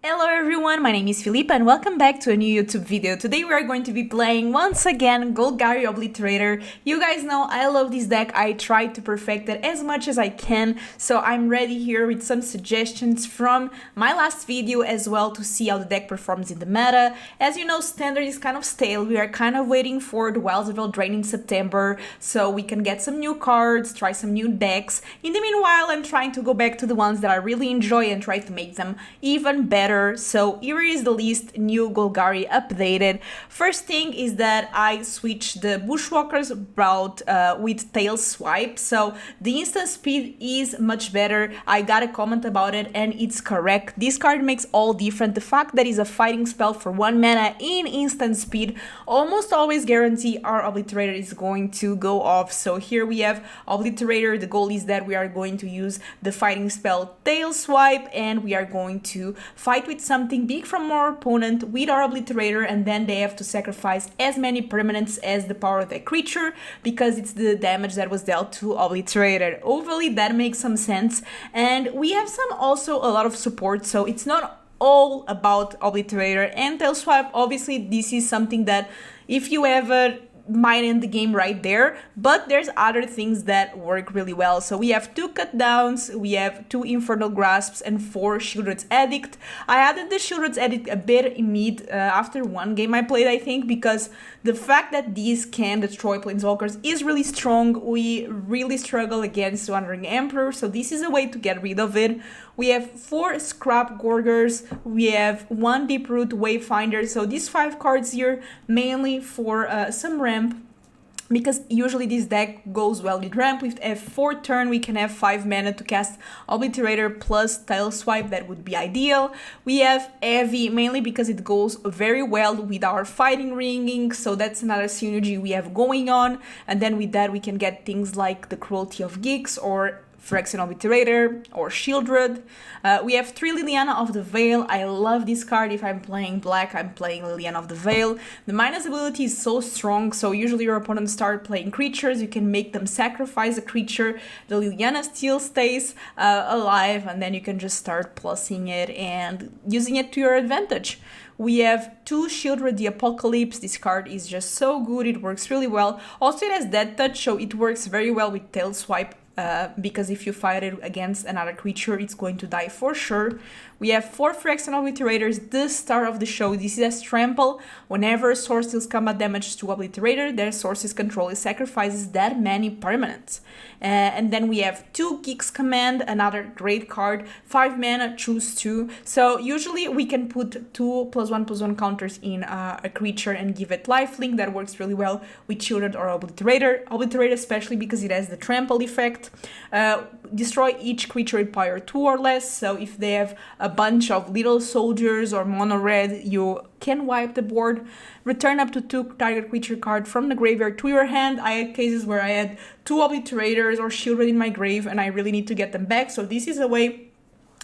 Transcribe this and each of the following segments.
Hello everyone, my name is Filipa and welcome back to a new YouTube video. Today we are going to be playing once again Golgari Obliterator. You guys know I love this deck, I try to perfect it as much as I can, so I'm ready here with some suggestions from my last video as well to see how the deck performs in the meta. As you know, Standard is kind of stale, we are kind of waiting for the Wilds of Eldraine in September so we can get some new cards, try some new decks. In the meanwhile, I'm trying to go back to the ones that I really enjoy and try to make them even better. So here is the list, new Golgari updated. First thing is that I switched the Bushwalker's route with tail swipe, so the instant speed is much better. I got a comment about it and it's correct. This card makes all different. The fact that it's a fighting spell for 1 mana in instant speed almost always guarantee our Obliterator is going to go off. So here we have Obliterator. The goal is that we are going to use the fighting spell tail swipe and we are going to fight with something big from our opponent with our Obliterator, and then they have to sacrifice as many permanents as the power of that creature because it's the damage that was dealt to Obliterator. Overall, that makes some sense, and we have also a lot of support, so it's not all about Obliterator and tail swipe. Obviously, this is something that if you ever might end the game right there, but there's other things that work really well. So we have 2 cut downs, we have 2 Infernal Grasps and 4 Sheoldred's Edict. I added the Sheoldred's Edict a bit in mid after one game I played, I think, because the fact that these can destroy Planeswalkers is really strong. We really struggle against Wandering Emperor, so this is a way to get rid of it. We have 4 Scrapgorgers, we have 1 Deeproot Wayfinder, so these 5 cards here mainly for some ramp, because usually this deck goes well with ramp. With F4 turn we can have 5 mana to cast Obliterator plus tail swipe, that would be ideal. We have Heavy mainly because it goes very well with our fighting ringing, so that's another synergy we have going on, and then with that we can get things like the Cruelty of Gix or Phyrexian Obliterator or Sheoldred. We have 3 Liliana of the Veil. I love this card. If I'm playing black, I'm playing Liliana of the Veil. The minus ability is so strong, so usually your opponents start playing creatures, you can make them sacrifice a creature, the Liliana still stays alive, and then you can just start plussing it and using it to your advantage. We have 2 Sheoldred the Apocalypse. This card is just so good, it works really well. Also it has Death Touch, so it works very well with tail swipe. Because if you fight it against another creature, it's going to die for sure. We have 4 Phyrexian Obliterators, the star of the show. This is a trample. Whenever a source deals combat damage to Obliterator, their source's control sacrifices that many permanents. And then we have 2 Gix Command, another great card, 5 mana, choose 2. So usually we can put 2+1/+1 counters in a creature and give it lifelink. That works really well with Sheoldred or Obliterator. Obliterator especially because it has the trample effect. Destroy each creature with power 2 or less, so if they have a bunch of little soldiers or mono red, you can wipe the board. Return up to 2 target creature card from the graveyard to your hand. I had cases where I had 2 Obliterators or Sheoldred in my grave and I really need to get them back, so this is a way.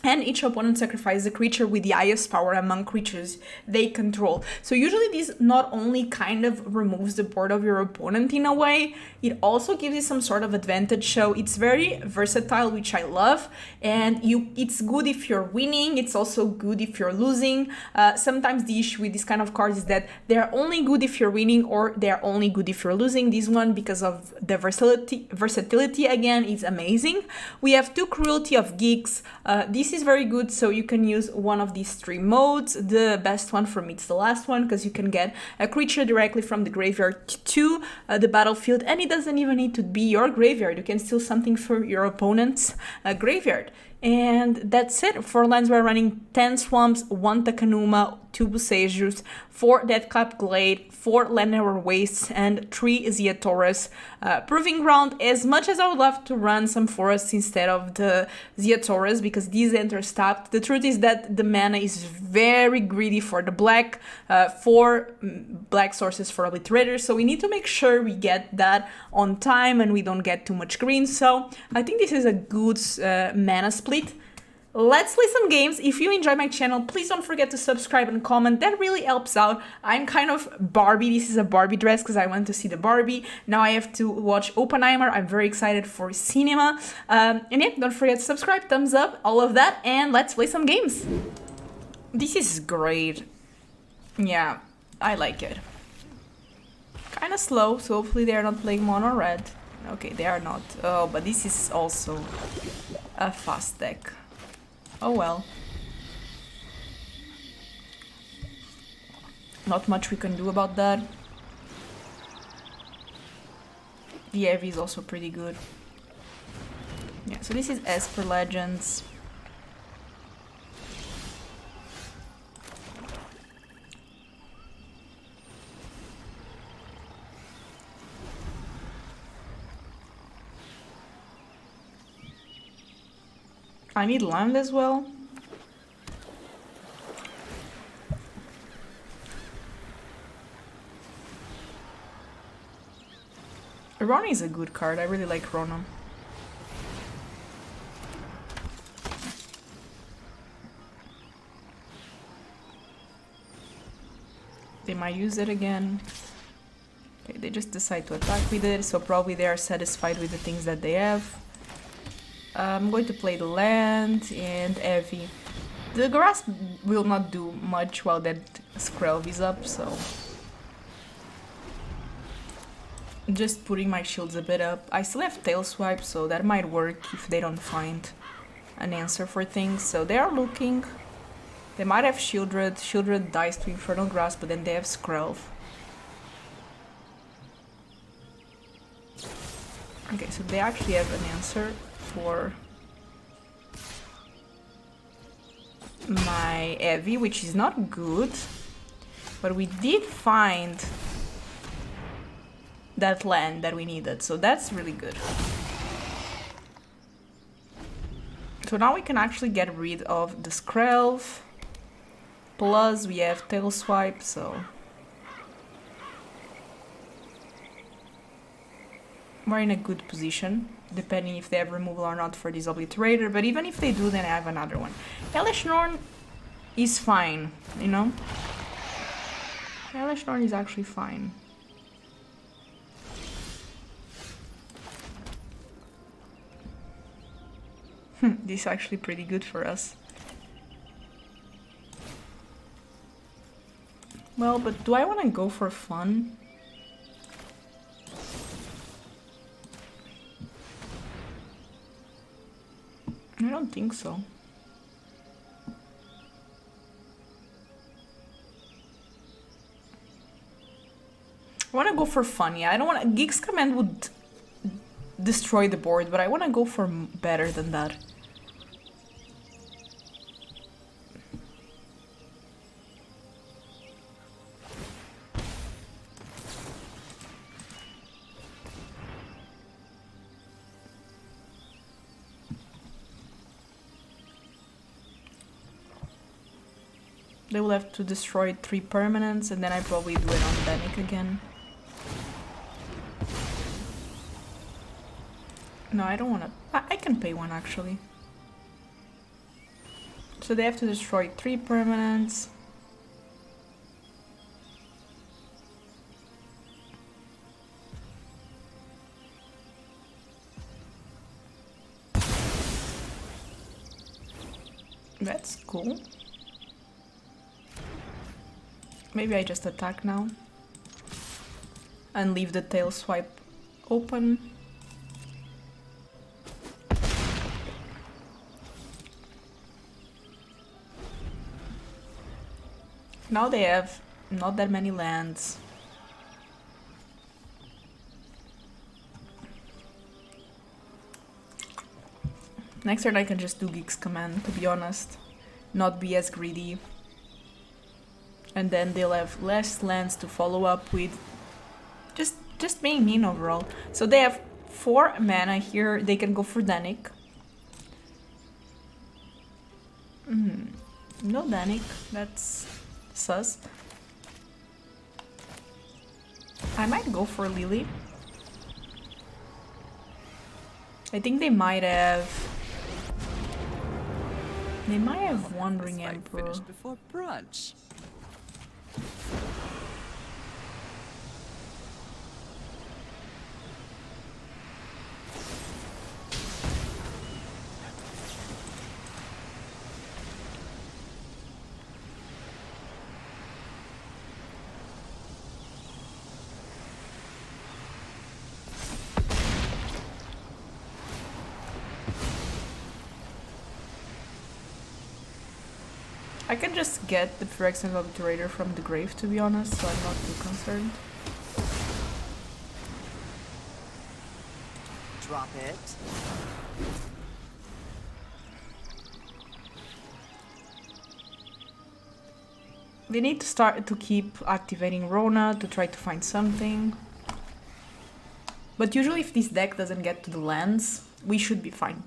And each opponent sacrifices a creature with the highest power among creatures they control. So usually this not only kind of removes the board of your opponent in a way, it also gives you some sort of advantage. So it's very versatile, which I love. And it's good if you're winning, it's also good if you're losing. Sometimes the issue with this kind of cards is that they're only good if you're winning or they're only good if you're losing. This one, because of the versatility again, is amazing. We have 2 Cruelty of Gix. This is very good, so you can use one of these 3 modes. The best one for me is the last one, because you can get a creature directly from the graveyard to the battlefield, and it doesn't even need to be your graveyard. You can steal something for your opponent's graveyard. And that's it. For lands we're running 10 Swamps, 1 Takenuma, 2 Boseijus, 4 Deathcap Glade, 4 Llanowar Wastes, and 3 Ziatoras. Proving Ground, as much as I would love to run some forests instead of the Ziatoras, because these enter tapped, the truth is that the mana is very greedy for the black, 4 black sources for Obliterators, so we need to make sure we get that on time and we don't get too much green, so I think this is a good mana split. Let's play some games. If you enjoy my channel, please don't forget to subscribe and comment. That really helps out. I'm kind of Barbie. This is a Barbie dress because I went to see the Barbie. Now I have to watch Oppenheimer. I'm very excited for cinema. And yeah, don't forget to subscribe, thumbs up, all of that, and let's play some games. This is great. Yeah, I like it. Kinda slow, so hopefully they're not playing mono red. Okay, they are not. Oh, but this is also a fast deck. Oh well. Not much we can do about that. The Heavy is also pretty good. Yeah, so this is as per Legends. I need land as well. Rona is a good card. I really like Rona. They might use it again. Okay, they just decide to attack with it, so probably they are satisfied with the things that they have. I'm going to play the land and Heavy. The Grasp will not do much while that Skrelv is up, so... just putting my shields a bit up. I still have Tail Swipe, so that might work if they don't find an answer for things. So they are looking. They might have Sheoldred. Sheoldred dies to Infernal Grasp, but then they have Skrelv. Okay, so they actually have an answer for my Heavy, which is not good. But we did find that land that we needed, so that's really good. So now we can actually get rid of the Skrelv. Plus we have Tail Swipe, so... we're in a good position, depending if they have removal or not for this Obliterator, but even if they do, then I have another one. Hellish Norn is fine, you know? Hellish Norn is actually fine. This is actually pretty good for us. Well, but do I want to go for fun? I don't think so. I want to go for fun, yeah. I don't want to... Gix command would destroy the board, but I want to go for better than that. They will have to destroy 3 permanents, and then I probably do it on Danik again. No, I don't want to... I can pay 1, actually. So they have to destroy 3 permanents. That's cool. Maybe I just attack now. And leave the Tail Swipe open. Now they have not that many lands. Next turn I can just do Gix command, to be honest. Not be as greedy. And then they'll have less lands to follow up with. Just being mean overall. So they have 4 mana here. They can go for Danik. No Danik. That's sus. I might go for Lily. I think they might have... They might have Wandering Emperor. Finished before brunch. I can just get the Phyrexian Obliterator from the grave, to be honest, so I'm not too concerned. Drop it. They need to start to keep activating Rona to try to find something. But usually if this deck doesn't get to the lands, we should be fine.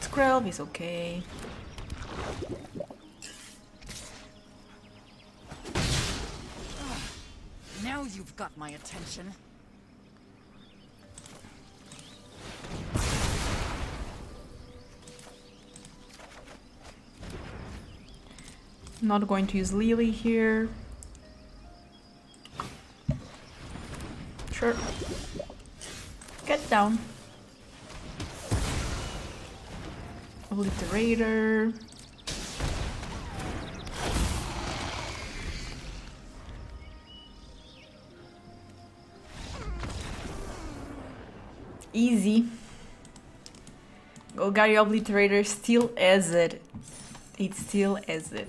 Skrelv is okay. Now you've got my attention. Not going to use Lily here. Sure. Get down. Obliterator. Easy. Golgari Obliterator still has it. It still has it.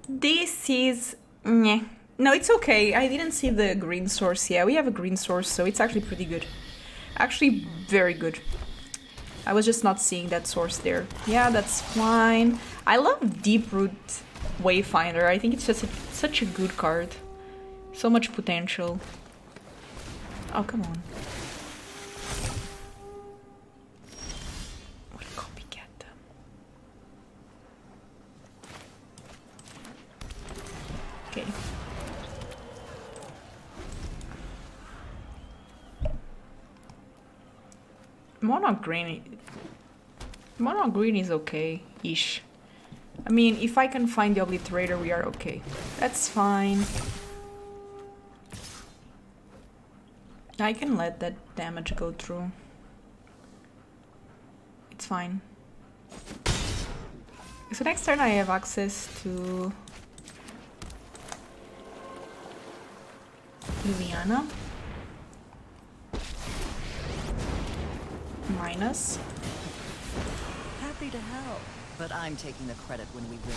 This is... Meh. No, it's okay. I didn't see the green source. Yeah, we have a green source, so it's actually pretty good. Actually, very good. I was just not seeing that source there. Yeah, that's fine. I love Deeproot Wayfinder. I think it's just such a good card. So much potential. Oh, come on. What a copycat. Okay. Mono green is okay-ish. I mean, if I can find the Obliterator, we are okay. That's fine. I can let that damage go through. It's fine. So next turn I have access to Liliana. Minus. Happy to help, but I'm taking the credit when we win.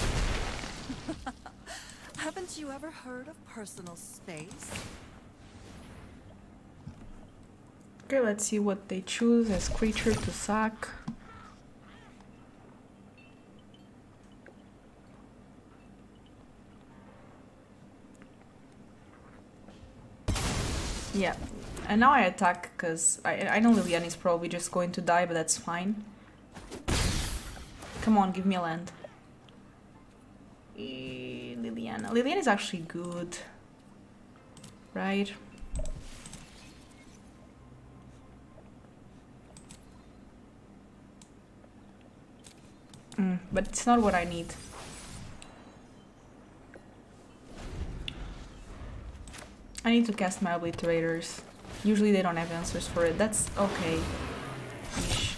Haven't you ever heard of personal space? Okay, let's see what they choose as creature to sack. Yeah, and now I attack because I know Liliana is probably just going to die, but that's fine. Come on, give me a land. Liliana. Liliana is actually good. Right? But it's not what I need. I need to cast my Obliterators. Usually they don't have answers for it. That's okay. Ish.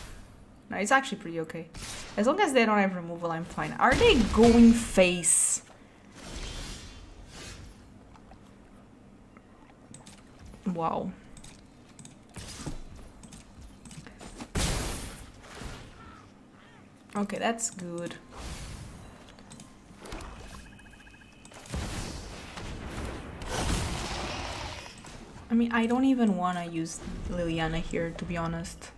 No, it's actually pretty okay. As long as they don't have removal, I'm fine. Are they going face? Wow. Okay, that's good. I mean, I don't even want to use Liliana here, to be honest.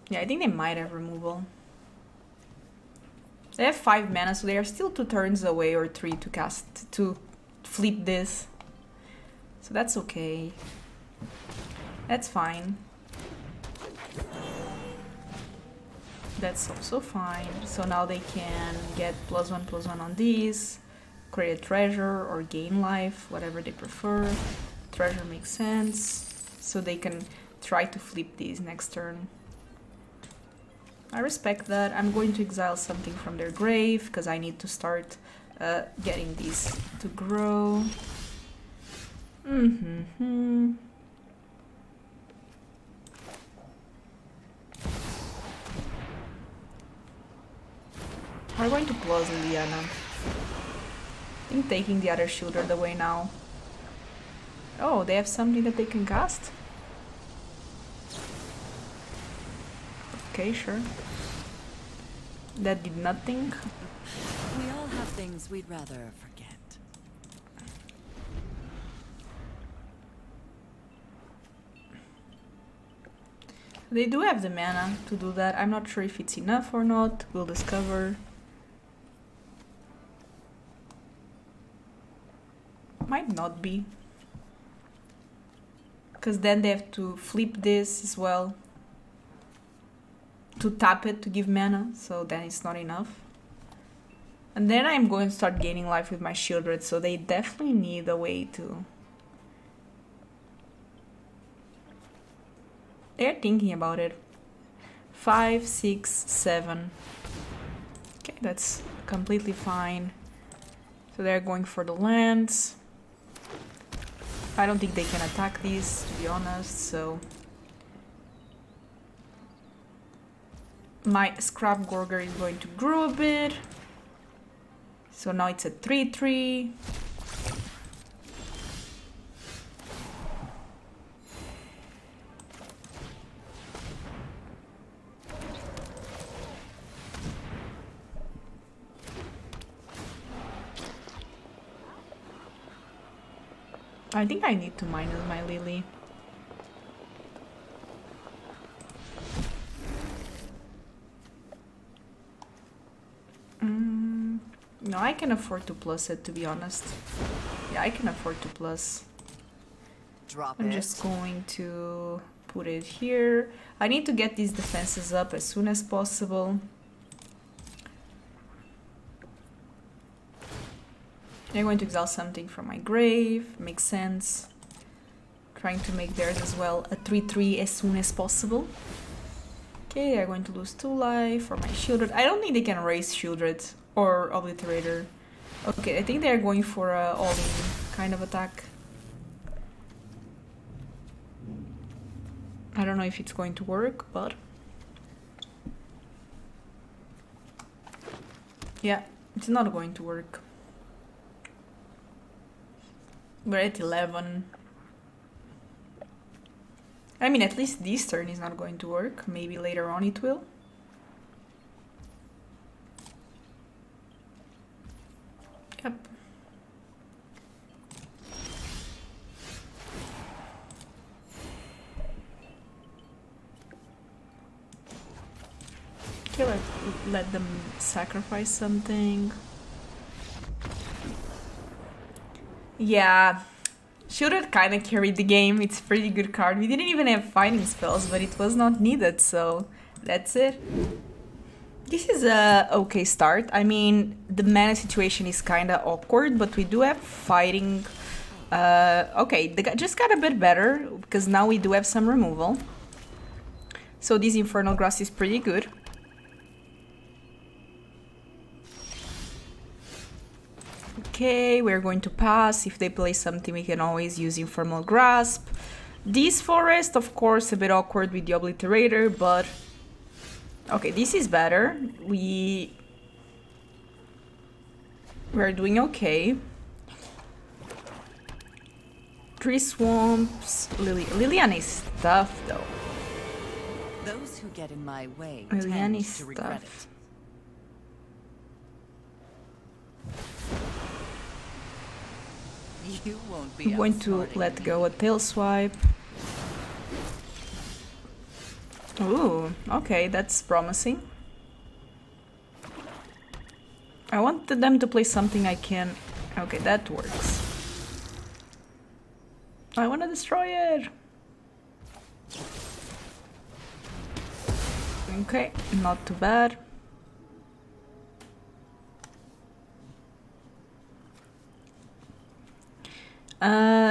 Yeah, I think they might have removal. They have 5 mana, so they are still 2 turns away or 3 to cast, to flip this. So that's okay. That's fine. That's also fine. So now they can get +1/+1 on these, create a treasure or gain life, whatever they prefer. Treasure makes sense. So they can try to flip these next turn. I respect that. I'm going to exile something from their grave because I need to start getting these to grow. We're going to plus Liliana. I think taking the other Sheoldred away now. Oh, they have something that they can cast? Okay, sure. That did nothing. We all have things we'd rather forget. They do have the mana to do that. I'm not sure if it's enough or not. We'll discover. Might not be. Because then they have to flip this as well. To tap it to give mana, so then it's not enough. And then I'm going to start gaining life with my Sheoldred, so they definitely need a way to... They're thinking about it. 5, 6, 7. Okay, that's completely fine. So they're going for the lands. I don't think they can attack these, to be honest, so... My Scrapgorger is going to grow a bit. So now it's a 3-3. I think I need to minus my Lily. No, I can afford to plus it, to be honest. Yeah, I can afford to plus. I'm just going to put it here. I need to get these defenses up as soon as possible. They're going to exile something from my grave. Makes sense. Trying to make theirs as well a 3-3 as soon as possible. Okay, they're going to lose 2 life for my Sheoldred. I don't think they can raise Sheoldred or Obliterator. Okay, I think they're going for a all-in kind of attack. I don't know if it's going to work, but... Yeah, it's not going to work. We're at 11. I mean, at least this turn is not going to work. Maybe later on it will. Yep. Okay, let them sacrifice something. Yeah. Sheoldred kinda carried the game. It's a pretty good card. We didn't even have fighting spells, but it was not needed, so that's it. This is a okay start. I mean, the mana situation is kinda awkward, but we do have fighting. Okay, they just got a bit better, because now we do have some removal. So this Infernal Grasp is pretty good. Okay, we're going to pass. If they play something, we can always use Infernal Grasp. This forest, of course, a bit awkward with the Obliterator, but... Okay, this is better. We're doing okay. 3 swamps. Liliana is tough, though. Those who get in my way Liliana tend is to regret tough. it. You won't be I'm going to let go a tail swipe. Ooh, okay, that's promising. I wanted them to play something I can... Okay, that works. I want to destroy it! Okay, not too bad.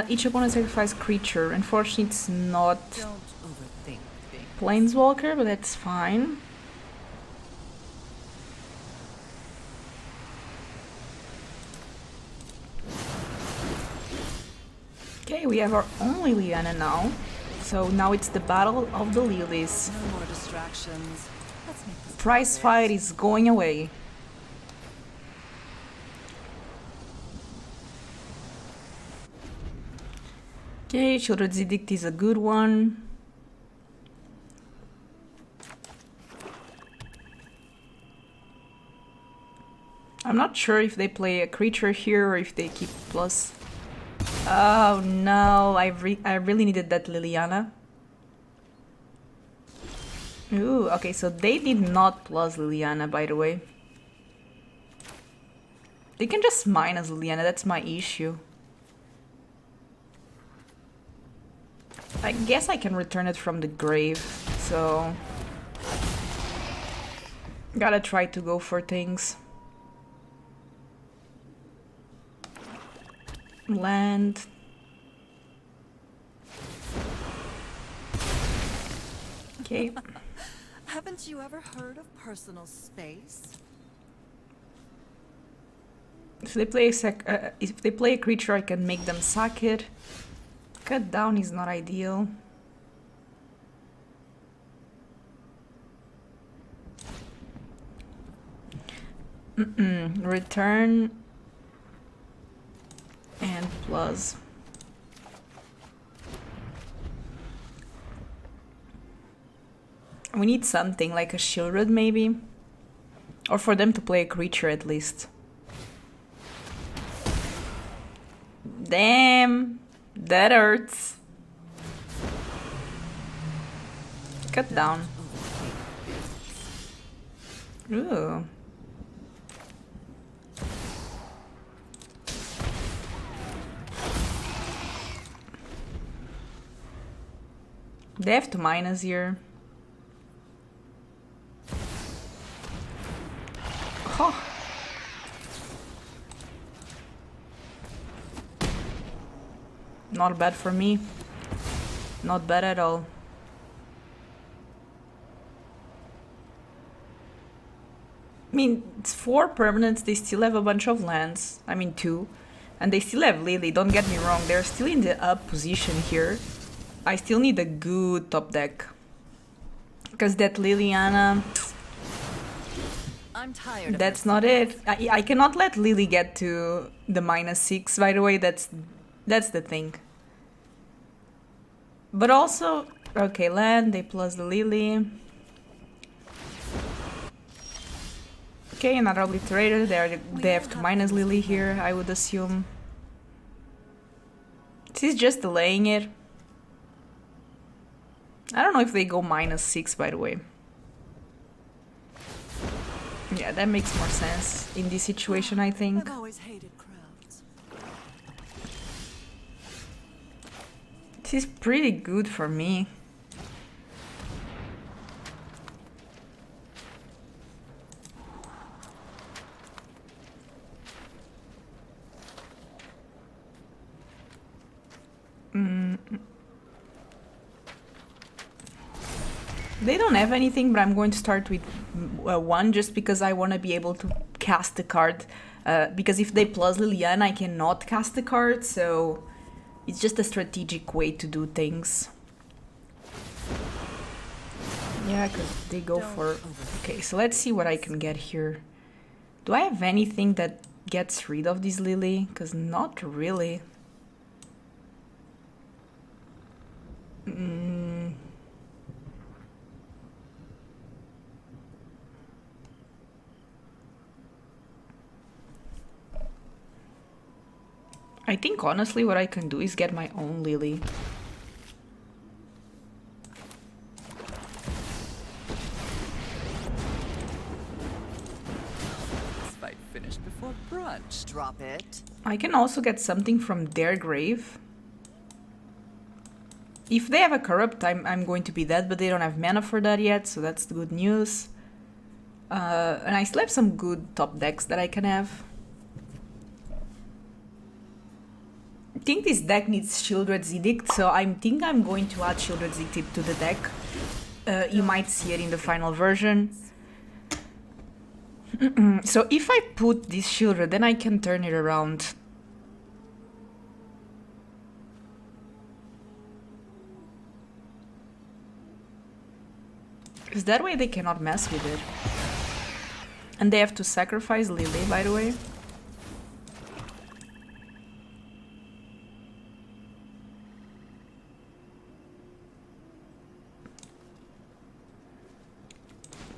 Each opponent sacrifices creature. Unfortunately, it's not Planeswalker, but that's fine. Okay, we have our only Liliana now. So now it's the battle of the lilies. No more distractions. Let's make this Prize fight is going away. Okay, Sheoldred's Edict is a good one. I'm not sure if they play a creature here or if they keep plus. Oh no, I really needed that Liliana. Ooh, okay, so they did not plus Liliana, by the way. They can just minus Liliana, that's my issue. I guess I can return it from the grave, so... Gotta try to go for things. Land. Okay. Haven't you ever heard of personal space? If they play a creature, I can make them sack it. Cut down is not ideal. Return and plus. We need something like a Sheoldred maybe, or for them to play a creature at least. Damn, that hurts. Cut down. Ooh. They have to minus here. Oh. Not bad for me. Not bad at all. I mean, it's 4 permanents, they still have a bunch of lands. I mean 2. And they still have Lily, don't get me wrong, they're still in the up position here. I still need a good top deck. Because that Liliana... I'm tired. That's not it. I cannot let Lily get to the -6, by the way, that's the thing. But also, okay, land, they plus the Lily. Okay, another Obliterator, they have to minus Lily here, I would assume. This is just delaying it. I don't know if they go -6, by the way. Yeah, that makes more sense in this situation, I think. I've always hated crowds. This is pretty good for me. They don't have anything, but I'm going to start with 1 just because I want to be able to cast the card. Because if they plus Liliana, I cannot cast the card, so it's just a strategic way to do things. Yeah, because they go for... Okay, so let's see what I can get here. Do I have anything that gets rid of this Lily? Because not really. I think honestly what I can do is get my own Lily. This fight finished before brunch. Drop it. I can also get something from their grave. If they have a corrupt, I'm going to be dead, but they don't have mana for that yet, so that's the good news. And I still have some good top decks that I can have. I think this deck needs Sheoldred's Edict, so I think I'm going to add Sheoldred's Edict to the deck. You might see it in the final version. So if I put this Sheoldred, then I can turn it around. Because that way they cannot mess with it. And they have to sacrifice Lily, by the way.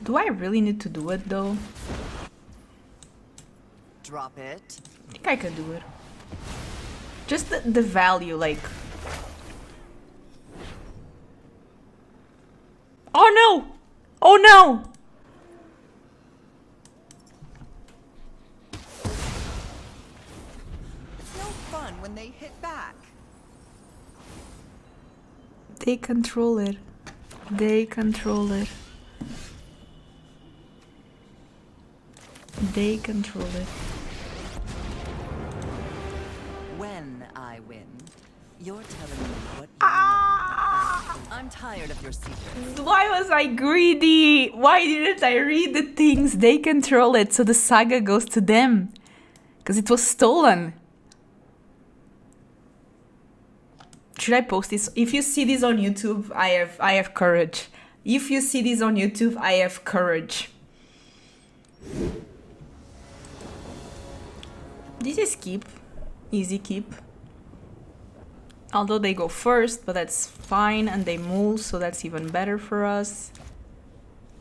Do I really need to do it though? Drop it. I think I can do it. Just the value, like... Oh no! Oh no! It's no fun when they hit back. They control it. They control it. They control it. When I win, you're telling me what you know. I'm tired of your secrets. Why was I greedy? Why didn't I read the things? They control it, so the saga goes to them. Because it was stolen. Should I post this? If you see this on YouTube, I have courage. If you see this on YouTube, I have courage. This is keep. Easy keep. Although they go first, but that's fine, and they move, so that's even better for us.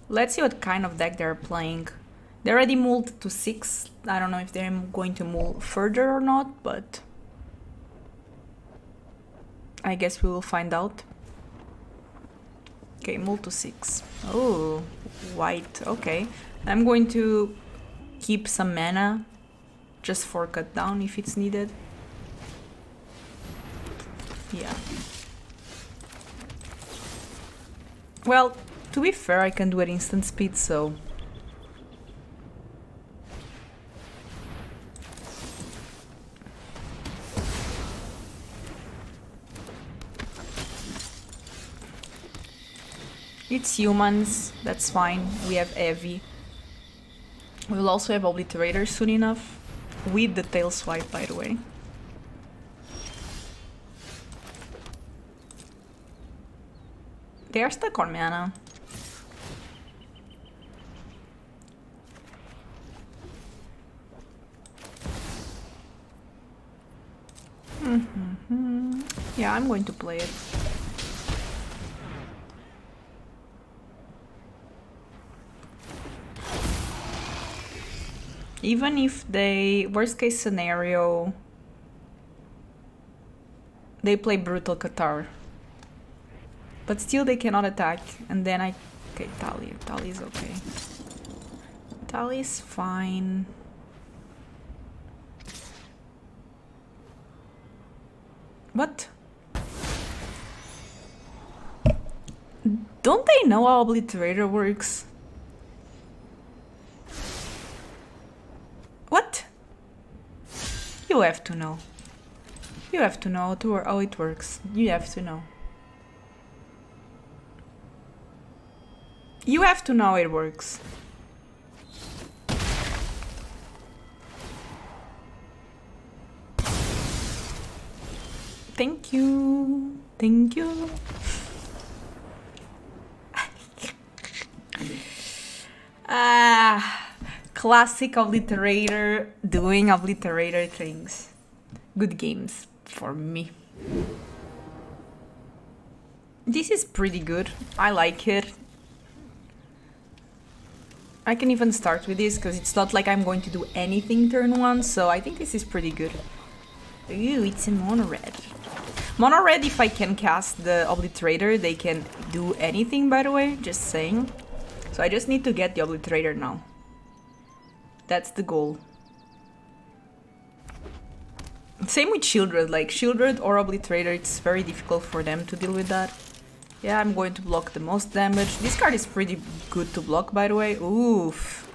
Let's see what kind of deck they're playing. They already moved to 6. I don't know if they're going to move further or not, but I guess we will find out. Okay, move to 6. Oh, white. Okay. I'm going to keep some mana just for cut down if it's needed. Yeah. Well, to be fair, I can do it instant speed, so... It's humans, that's fine. We have Heavy. We will also have Obliterator soon enough. With the tail swipe, by the way. They are stuck on mana. Yeah, I'm going to play it. Even if they, worst case scenario, they play Brutal Qatar. But still they cannot attack, and then I... Okay, Tali. Tali is okay. Tali is fine. What? Don't they know how Obliterator works? What? You have to know. You have to know how it works. You have to know. You have to know how it works. Thank you. Thank you. Classic Obliterator doing Obliterator things. Good games for me. This is pretty good. I like it. I can even start with this because it's not like I'm going to do anything turn 1, so I think this is pretty good. Ooh, it's a mono red. Mono red, if I can cast the Obliterator, they can do anything, by the way, just saying. So I just need to get the Obliterator now. That's the goal. Same with Sheoldred, like Sheoldred or Obliterator, it's very difficult for them to deal with that. Yeah, I'm going to block the most damage. This card is pretty good to block, by the way. Oof.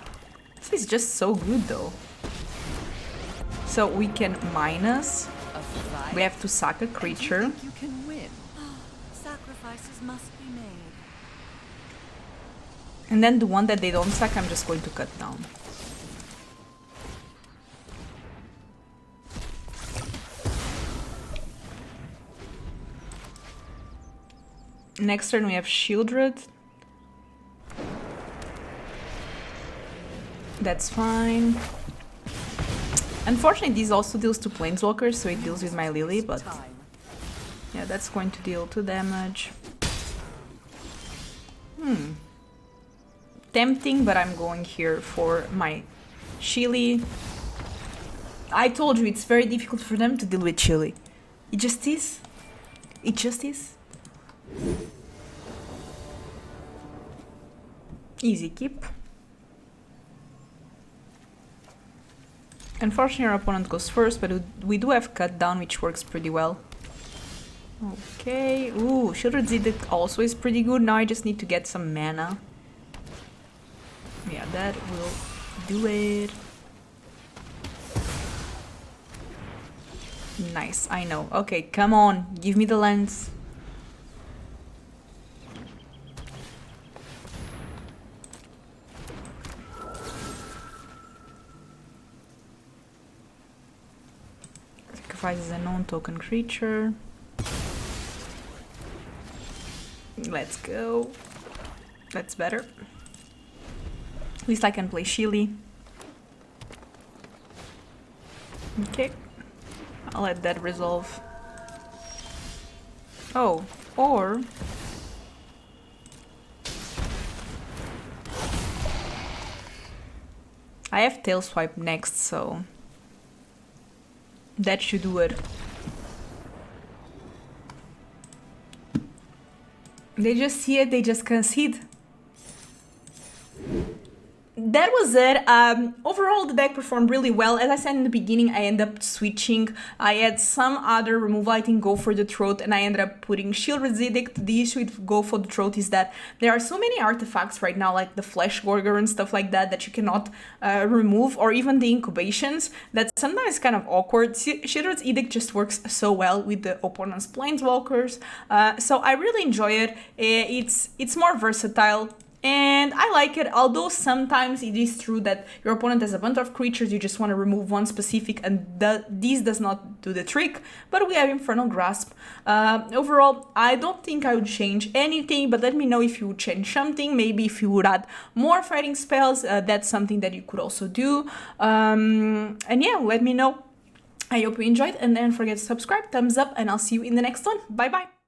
This is just so good, though. So we can minus. We have to sack a creature. You can win. Sacrifices must be made. And then the one that they don't sack, I'm just going to cut down. Next turn we have Sheoldred. That's fine. Unfortunately, this also deals to Planeswalkers, so it deals with my Lily, but... Yeah, that's going to deal 2 damage. tempting, but I'm going here for my chili. I told you it's very difficult for them to deal with chili. It just is. It just is. Easy keep. Unfortunately, our opponent goes first, but we do have cut down, which works pretty well. Okay. Ooh, Sheoldred's Edict also is pretty good. Now I just need to get some mana. Yeah, that will do it. Nice, I know. Okay, come on, give me the lens. Sacrifices a non-token creature. Let's go. That's better. At least I can play Shili. Okay. I'll let that resolve. Oh, or... I have Tail Swipe next, so... that should do it. They just see it, they just concede. That was it. Overall, the deck performed really well. As I said in the beginning, I ended up switching. I had some other removal, I think Go for the Throat, and I ended up putting Sheoldred's Edict. The issue with Go for the Throat is that there are so many artifacts right now, like the Flesh Gorger and stuff like that, that you cannot remove, or even the incubations, that sometimes kind of awkward. Sheoldred's Edict just works so well with the opponent's planeswalkers, so I really enjoy it. It's more versatile. And I like it, although sometimes it is true that your opponent has a bunch of creatures, you just want to remove one specific, and this does not do the trick, but we have Infernal Grasp. Overall, I don't think I would change anything, but let me know if you would change something, maybe if you would add more fighting spells, that's something that you could also do. And yeah, let me know. I hope you enjoyed, and don't forget to subscribe, thumbs up, and I'll see you in the next one. Bye bye!